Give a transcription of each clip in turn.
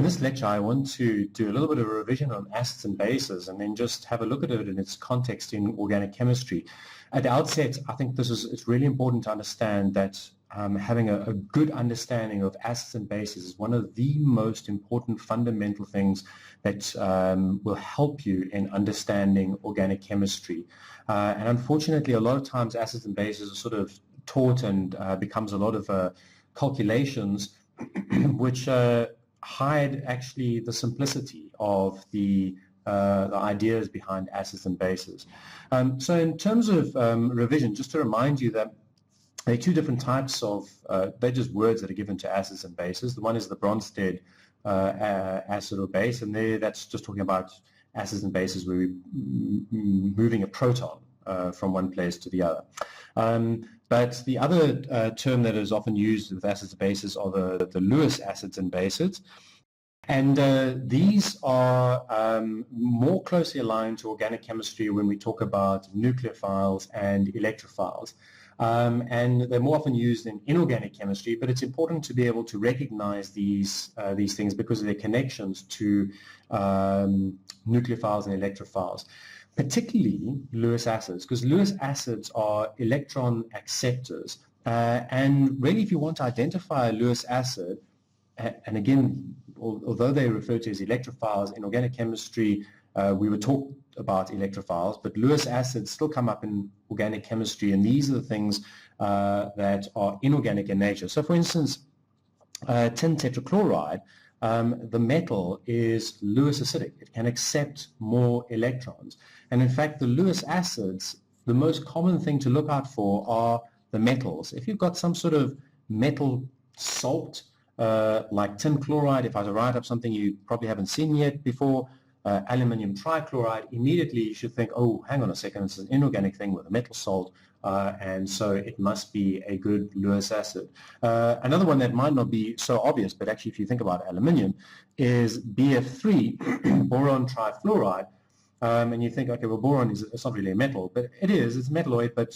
in this lecture, I want to do a little bit of a revision on acids and bases and then just have a look at it in its context in organic chemistry. At the outset, I think it's really important to understand that having a good understanding of acids and bases is one of the most important fundamental things that will help you in understanding organic chemistry. And unfortunately, a lot of times acids and bases are sort of taught and becomes a lot of calculations which hide actually the simplicity of the ideas behind acids and bases. So in terms of revision, just to remind you that there are two different types of, they're just words that are given to acids and bases. The one is the Bronsted acid or base, and that's just talking about acids and bases where we're moving a proton from one place to the other. But the other term that is often used with acids and bases are the Lewis acids and bases. And these are more closely aligned to organic chemistry when we talk about nucleophiles and electrophiles. And they're more often used in inorganic chemistry, but it's important to be able to recognize these things because of their connections to nucleophiles and electrophiles, particularly Lewis acids, because Lewis acids are electron acceptors. And really, if you want to identify a Lewis acid, and again, although they refer to as electrophiles in organic chemistry, we would talk about electrophiles, but Lewis acids still come up in organic chemistry, and these are the things that are inorganic in nature. So for instance, tin tetrachloride, the metal is Lewis acidic. It can accept more electrons. And in fact, the Lewis acids, the most common thing to look out for are the metals. If you've got some sort of metal salt, like tin chloride, if I was to write up something you probably haven't seen yet before, aluminium trichloride, immediately you should think, oh, hang on a second, it's an inorganic thing with a metal salt, and so it must be a good Lewis acid. Another one that might not be so obvious, but actually if you think about aluminium, is BF3, boron trifluoride, and you think, okay, well, boron it's not really a metal, but it's metalloid, but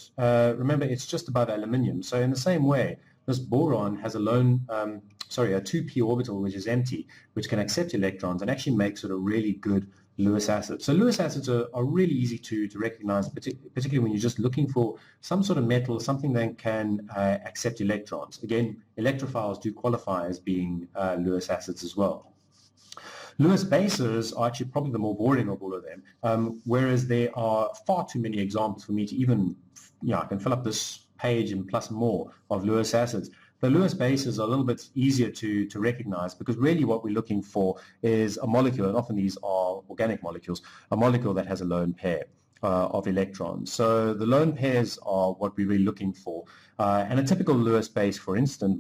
remember, it's just above aluminium. So in the same way, this boron has a 2p orbital, which is empty, which can accept electrons and actually makes it a really good Lewis acid. So Lewis acids are really easy to recognize, particularly when you're just looking for some sort of metal, something that can accept electrons. Again, electrophiles do qualify as being Lewis acids as well. Lewis bases are actually probably the more boring of all of them, whereas there are far too many examples for me to even, I can fill up this page and plus more of Lewis acids. The Lewis bases are a little bit easier to recognize because really what we're looking for is a molecule, and often these are organic molecules, a molecule that has a lone pair of electrons. So the lone pairs are what we're really looking for. And a typical Lewis base, for instance,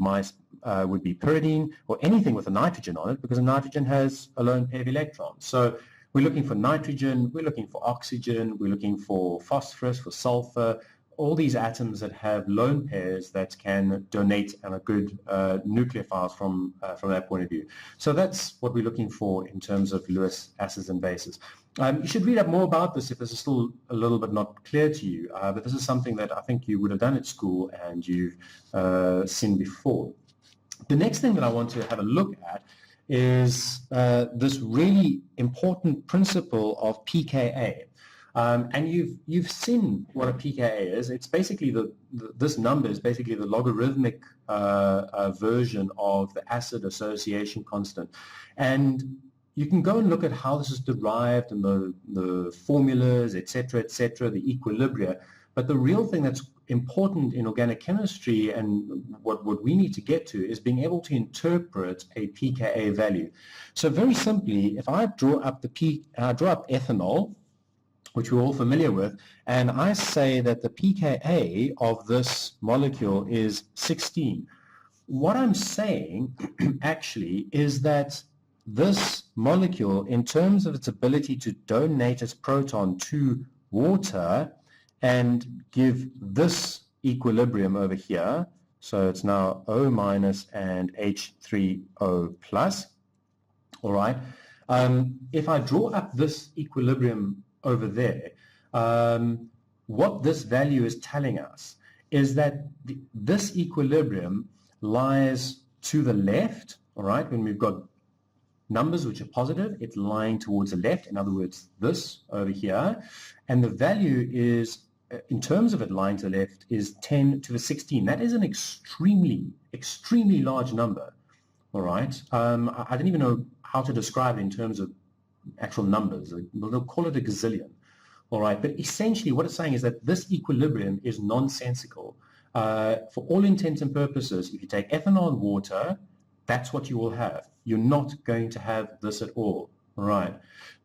would be pyridine or anything with a nitrogen on it, because a nitrogen has a lone pair of electrons. So we're looking for nitrogen, we're looking for oxygen, we're looking for phosphorus, for sulfur, all these atoms that have lone pairs that can donate a good nucleophiles from that point of view. So that's what we're looking for in terms of Lewis acids and bases. You should read up more about this if this is still a little bit not clear to you, but this is something that I think you would have done at school and you've seen before. The next thing that I want to have a look at is this really important principle of pKa. And you've seen what a pKa is. It's basically this number is basically the logarithmic version of the acid association constant. And you can go and look at how this is derived and the formulas, et cetera, the equilibria. But the real thing that's important in organic chemistry and what we need to get to is being able to interpret a pKa value. So very simply, if I draw up ethanol, which we're all familiar with, and I say that the pKa of this molecule is 16. What I'm saying actually is that this molecule, in terms of its ability to donate its proton to water and give this equilibrium over here, so it's now O minus and H3O plus, all right? If I draw up this equilibrium over there, what this value is telling us is that this equilibrium lies to the left, all right, when we've got numbers which are positive, it's lying towards the left, in other words, this over here, and the value is, in terms of it lying to the left, is 10 to the 16. That is an extremely, extremely large number, all right? I don't even know how to describe it in terms of actual numbers. They'll call it a gazillion, all right? But essentially what it's saying is that this equilibrium is nonsensical. For all intents and purposes, if you take ethanol and water, that's what you will have. You're not going to have this at all. All right.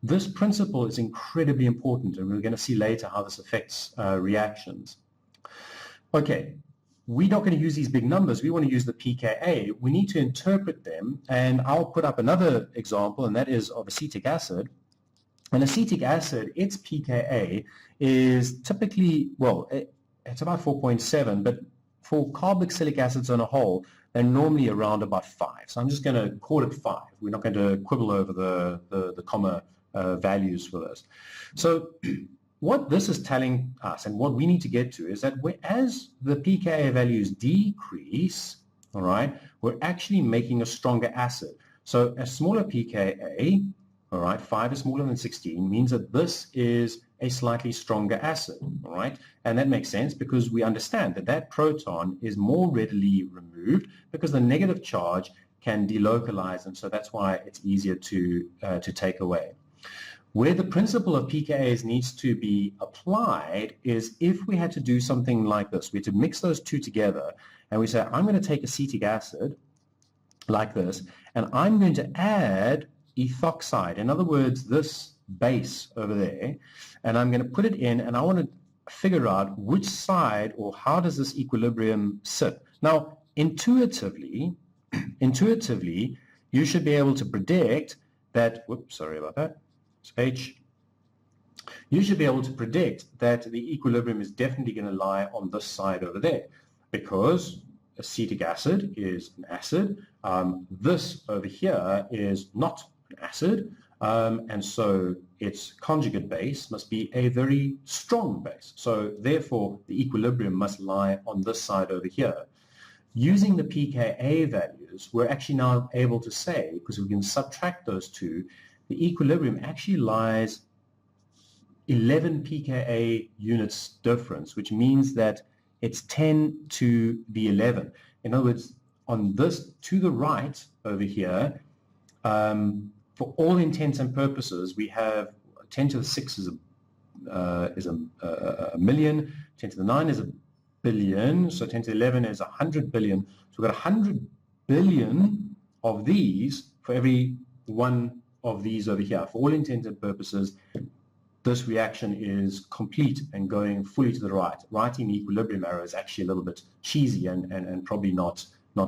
This principle is incredibly important, and we're going to see later how this affects reactions. Okay, we're not going to use these big numbers. We want to use the pKa. We need to interpret them, and I'll put up another example, and that is of acetic acid. And acetic acid, its pKa is typically, well, it's about 4.7, but for carboxylic acids on a whole, they're normally around about 5. So I'm just going to call it 5. We're not going to quibble over the comma values for this. So what this is telling us, and what we need to get to, is that as the pKa values decrease, all right, we're actually making a stronger acid. So a smaller pKa, all right, 5 is smaller than 16, means that this is a slightly stronger acid, all right? And that makes sense because we understand that that proton is more readily removed because the negative charge can delocalize, and so that's why it's easier to take away. Where the principle of pKa's needs to be applied is if we had to do something like this. We had to mix those two together, and we say, I'm going to take acetic acid like this, and I'm going to add ethoxide. In other words, this base over there, and I'm going to put it in, and I want to figure out which side or how does this equilibrium sit. Now, intuitively, you should be able to predict that, whoops, sorry about that, it's H. You should be able to predict that the equilibrium is definitely going to lie on this side over there because acetic acid is an acid. This over here is not an acid. And so its conjugate base must be a very strong base. So therefore, the equilibrium must lie on this side over here. Using the pKa values, we're actually now able to say, because we can subtract those two, the equilibrium actually lies 11 pKa units difference, which means that it's 10 to the 11. In other words, on this to the right over here, for all intents and purposes, we have 10 to the 6 is a million, 10 to the 9 is a billion, so 10 to the 11 is 100 billion. So we've got 100 billion of these for every one of these over here. For all intents and purposes, this reaction is complete and going fully to the right. Writing the equilibrium arrow is actually a little bit cheesy and probably not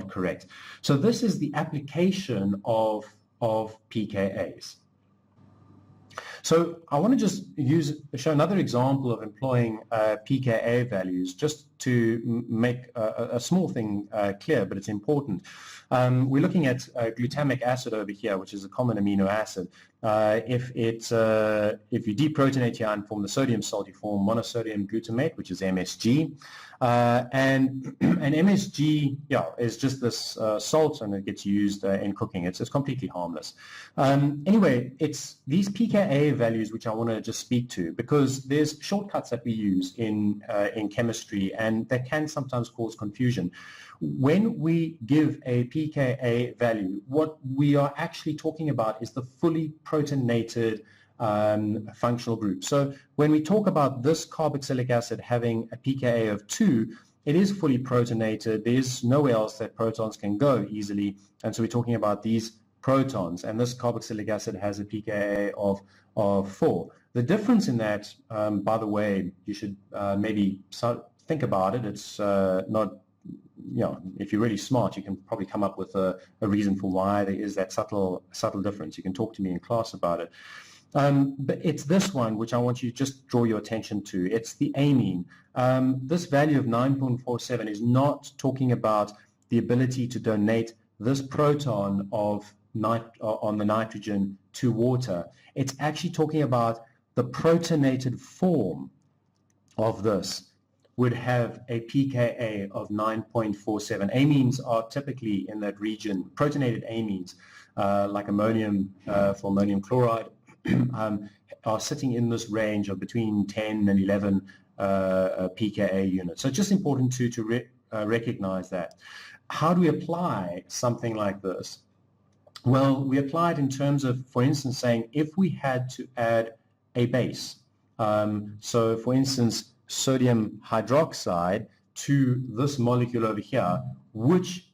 correct. So this is the application of pKa's. So I want to just show another example of employing pKa values just to make a small thing clear, but it's important. We're looking at glutamic acid over here, which is a common amino acid. If you deprotonate here and form the sodium salt, you form monosodium glutamate, which is MSG. And MSG, is just this salt, and it gets used in cooking. It's completely harmless. Anyway, it's these pKa values which I want to just speak to, because there's shortcuts that we use in chemistry, and that can sometimes cause confusion. When we give a pKa value, what we are actually talking about is the fully protonated functional group. So when we talk about this carboxylic acid having a pKa of 2, it is fully protonated. There's nowhere else that protons can go easily, and so we're talking about these protons, and this carboxylic acid has a pKa of 4. The difference in that, by the way, you should maybe think about it. It's not, if you're really smart, you can probably come up with a reason for why there is that subtle difference. You can talk to me in class about it. But it's this one which I want you to just draw your attention to. It's the amine. This value of 9.47 is not talking about the ability to donate this proton on the nitrogen to water. It's actually talking about the protonated form of this. would have a pKa of 9.47. Amines are typically in that region. Protonated amines, like ammonium for ammonium chloride, are sitting in this range of between 10 and 11 pKa units. So it's just important to recognize that. How do we apply something like this? Well, we apply it in terms of, for instance, saying if we had to add a base, so for instance, sodium hydroxide to this molecule over here, which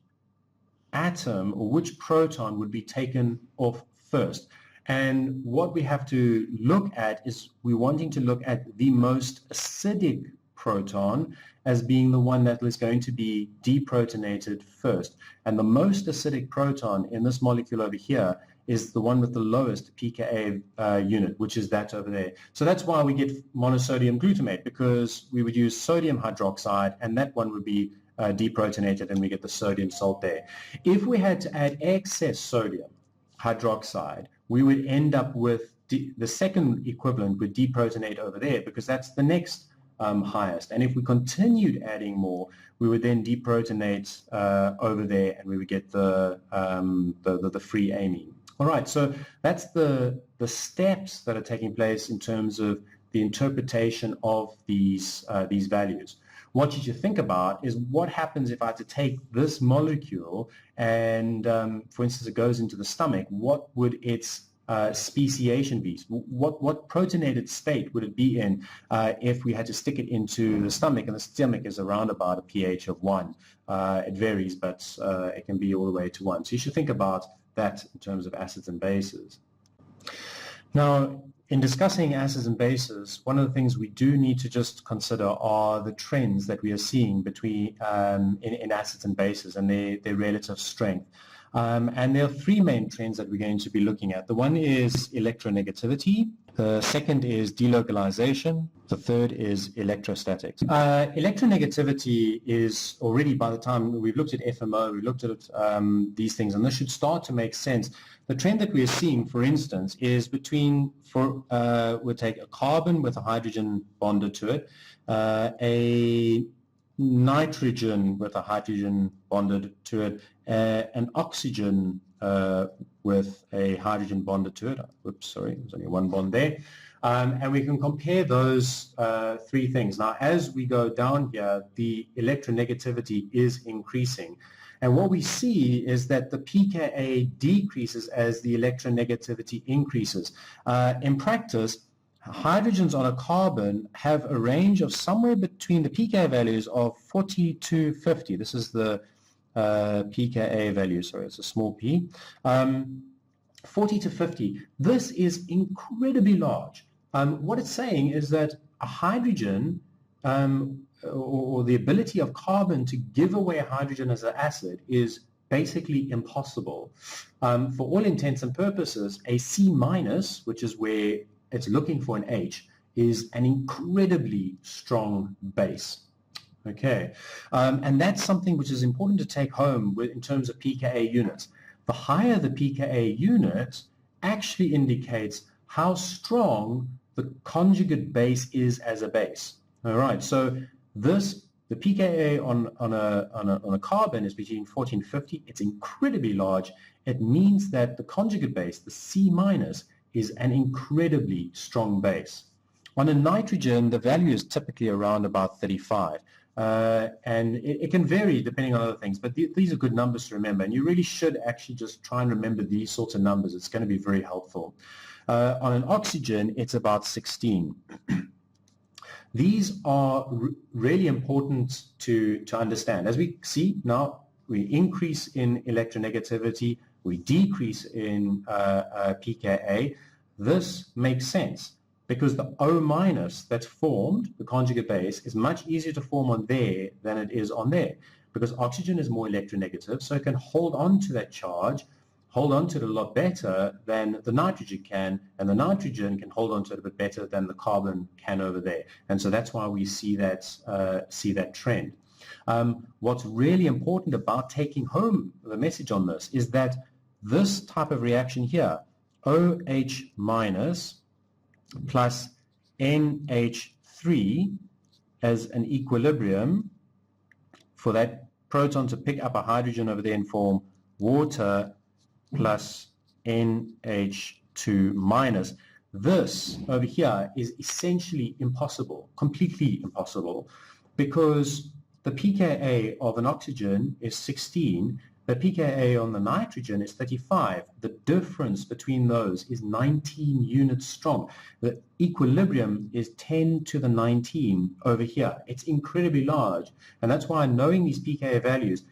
atom or which proton would be taken off first? And what we have to look at is we're wanting to look at the most acidic proton as being the one that is going to be deprotonated first. And the most acidic proton in this molecule over here is the one with the lowest pKa unit, which is that over there. So that's why we get monosodium glutamate, because we would use sodium hydroxide and that one would be deprotonated and we get the sodium salt there. If we had to add excess sodium hydroxide, we would end up with the second equivalent would deprotonate over there, because that's the next highest. And if we continued adding more, we would then deprotonate over there and we would get the free amine. All right, so that's the steps that are taking place in terms of the interpretation of these values. What you should think about is what happens if I had to take this molecule and, for instance, it goes into the stomach. What would its speciation be? What protonated state would it be in if we had to stick it into the stomach? And the stomach is around about a pH of 1. It varies, but it can be all the way to 1. So you should think about that in terms of acids and bases. Now, in discussing acids and bases, one of the things we do need to just consider are the trends that we are seeing between in acids and bases and their relative strength. And there are three main trends that we're going to be looking at. The one is electronegativity. The second is delocalization. The third is electrostatics. Electronegativity is already, by the time we've looked at FMO, we've looked at these things, and this should start to make sense. The trend that we are seeing, for instance, is between, we'll take a carbon with a hydrogen bonded to it, a nitrogen with a hydrogen bonded to it, an oxygen with a hydrogen bonded to it. Oops, sorry, there's only one bond there. And we can compare those three things. Now, as we go down here, the electronegativity is increasing. And what we see is that the pKa decreases as the electronegativity increases. In practice, hydrogens on a carbon have a range of somewhere between the pKa values of 40 to 50. This is the pKa value, sorry, it's a small p. 40 to 50. This is incredibly large. What it's saying is that a hydrogen or the ability of carbon to give away hydrogen as an acid is basically impossible. For all intents and purposes, a C minus, which is where it's looking for an H, is an incredibly strong base. Okay, and that's something which is important to take home in terms of pKa units. The higher the pKa unit actually indicates how strong the conjugate base is as a base. All right, so the pKa on a carbon is between 40 and 50. It's incredibly large. It means that the conjugate base, the C minus, is an incredibly strong base. On a nitrogen, the value is typically around about 35. And it can vary depending on other things, but these are good numbers to remember, and you really should actually just try and remember these sorts of numbers. It's going to be very helpful. On an oxygen, it's about 16. These are really important to understand. As we see now, we increase in electronegativity, we decrease in pKa. This makes sense because the O minus that's formed, the conjugate base, is much easier to form on there than it is on there, because oxygen is more electronegative, so it can hold on to that charge, hold on to it a lot better than the nitrogen can, and the nitrogen can hold on to it a bit better than the carbon can over there. And so that's why we see that trend. What's really important about taking home the message on this is that this type of reaction here, OH minus plus NH3, as an equilibrium for that proton to pick up a hydrogen over there and form water plus NH2 minus. This over here is essentially impossible, completely impossible, because the pKa of an oxygen is 16, the pKa on the nitrogen is 35. The difference between those is 19 units strong. The equilibrium is 10 to the 19 over here. It's incredibly large, and that's why knowing these pKa values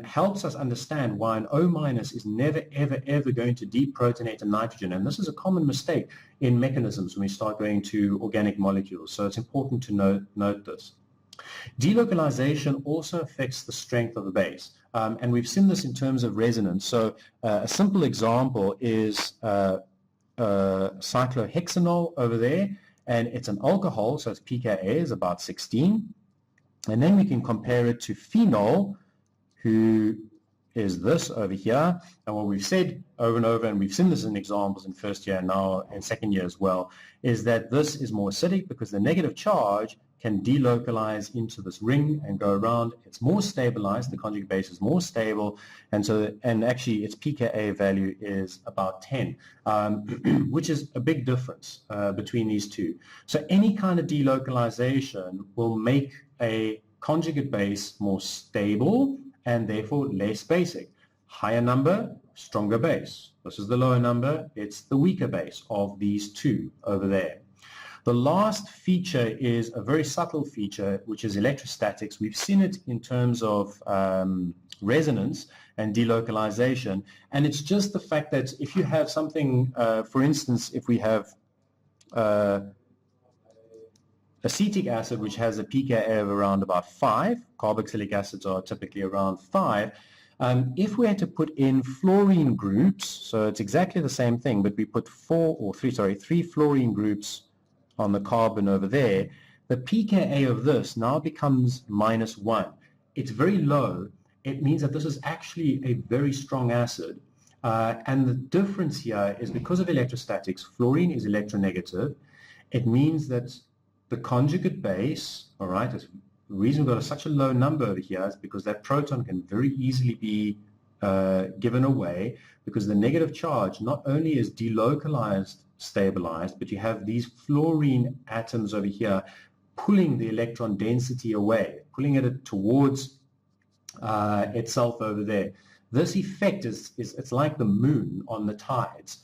helps us understand why an O- is never, ever, ever going to deprotonate a nitrogen. And this is a common mistake in mechanisms when we start going to organic molecules. So it's important to note this. Delocalization also affects the strength of the base. And we've seen this in terms of resonance. So a simple example is cyclohexanol over there, and it's an alcohol, so its pKa is about 16. And then we can compare it to phenol, who is this over here. And what we've said over and over, and we've seen this in examples in first year and now in second year as well, is that this is more acidic because the negative charge can delocalize into this ring and go around. It's more stabilized, the conjugate base is more stable, and actually its pKa value is about 10, which is a big difference between these two. So any kind of delocalization will make a conjugate base more stable and therefore less basic. Higher number, stronger base. This is the lower number, it's the weaker base of these two over there. The last feature is a very subtle feature, which is electrostatics. We've seen it in terms of resonance and delocalization, and it's just the fact that if you have something, for instance, if we have acetic acid, which has a pKa of around about 5, carboxylic acids are typically around 5. If we had to put in fluorine groups, so it's exactly the same thing, but we put 3 fluorine groups on the carbon over there, the pKa of this now becomes -1. It's very low. It means that this is actually a very strong acid. And the difference here is because of electrostatics, fluorine is electronegative. It means that the conjugate base, all right, the reason we've got such a low number over here is because that proton can very easily be given away, because the negative charge not only is delocalized, stabilized, but you have these fluorine atoms over here pulling the electron density away, pulling it towards itself over there. This effect it's like the moon on the tides.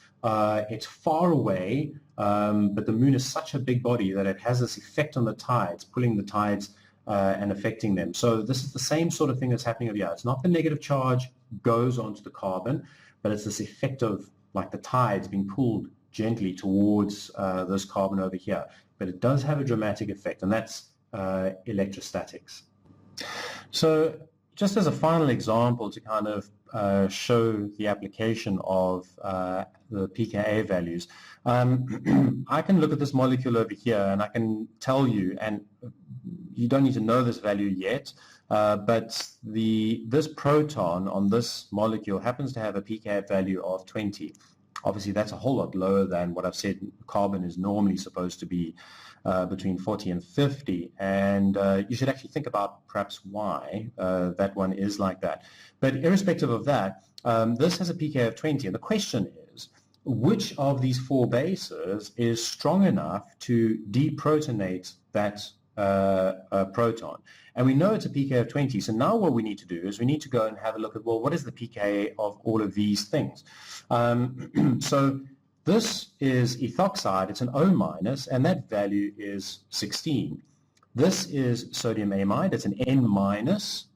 It's far away, but the moon is such a big body that it has this effect on the tides, pulling the tides and affecting them. So this is the same sort of thing that's happening over here. It's not the negative charge goes onto the carbon, but it's this effect of like the tides being pulled gently towards this carbon over here. But it does have a dramatic effect, and that's electrostatics. So just as a final example to kind of show the application of the pKa values, I can look at this molecule over here and I can tell you, and you don't need to know this value yet, but this proton on this molecule happens to have a pKa value of 20. Obviously, that's a whole lot lower than what I've said carbon is normally supposed to be between 40 and 50. And you should actually think about perhaps why that one is like that. But irrespective of that, this has a pKa of 20. And the question is, which of these 4 bases is strong enough to deprotonate that proton? And we know it's a pKa of 20. So now what we need to do is we need to go and have a look at, well, what is the pKa of all of these things? So this is ethoxide. It's an O-, and that value is 16. This is sodium amide. It's an N-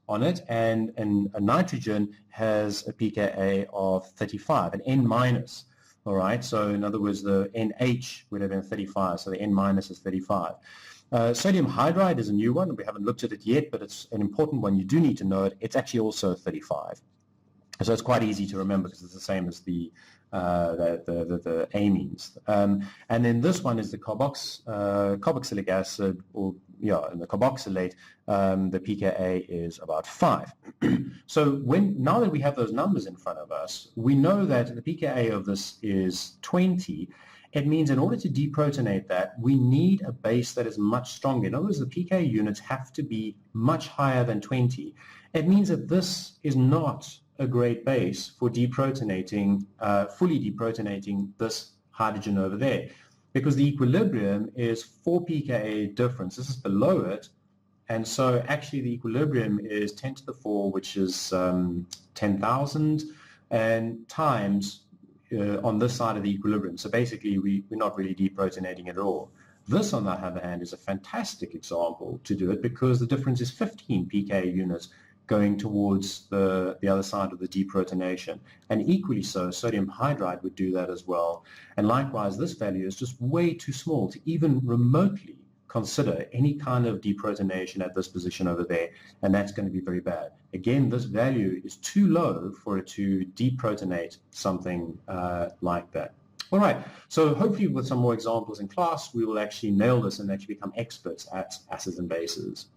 on it, and a nitrogen has a pKa of 35, an N-. All right, so in other words, the NH would have been 35, so the N- is 35. Sodium hydride is a new one. We haven't looked at it yet, but it's an important one. You do need to know it. It's actually also 35. So it's quite easy to remember because it's the same as the amines. And then this one is the carboxylic acid, or in the carboxylate, the pKa is about 5. So now that we have those numbers in front of us, we know that the pKa of this is 20, it means in order to deprotonate that, we need a base that is much stronger. In other words, the pKa units have to be much higher than 20. It means that this is not a great base for deprotonating, fully deprotonating this hydrogen over there, because the equilibrium is 4 pKa difference. This is below it, and so actually the equilibrium is 10 to the 4, which is 10,000, and times on this side of the equilibrium. So basically we're not really deprotonating at all. This, on the other hand, is a fantastic example to do it because the difference is 15 pKa units going towards the other side of the deprotonation. And equally so, sodium hydride would do that as well. And likewise, this value is just way too small to even remotely consider any kind of deprotonation at this position over there, and that's going to be very bad. Again, this value is too low for it to deprotonate something like that. All right, so hopefully with some more examples in class, we will actually nail this and actually become experts at acids and bases.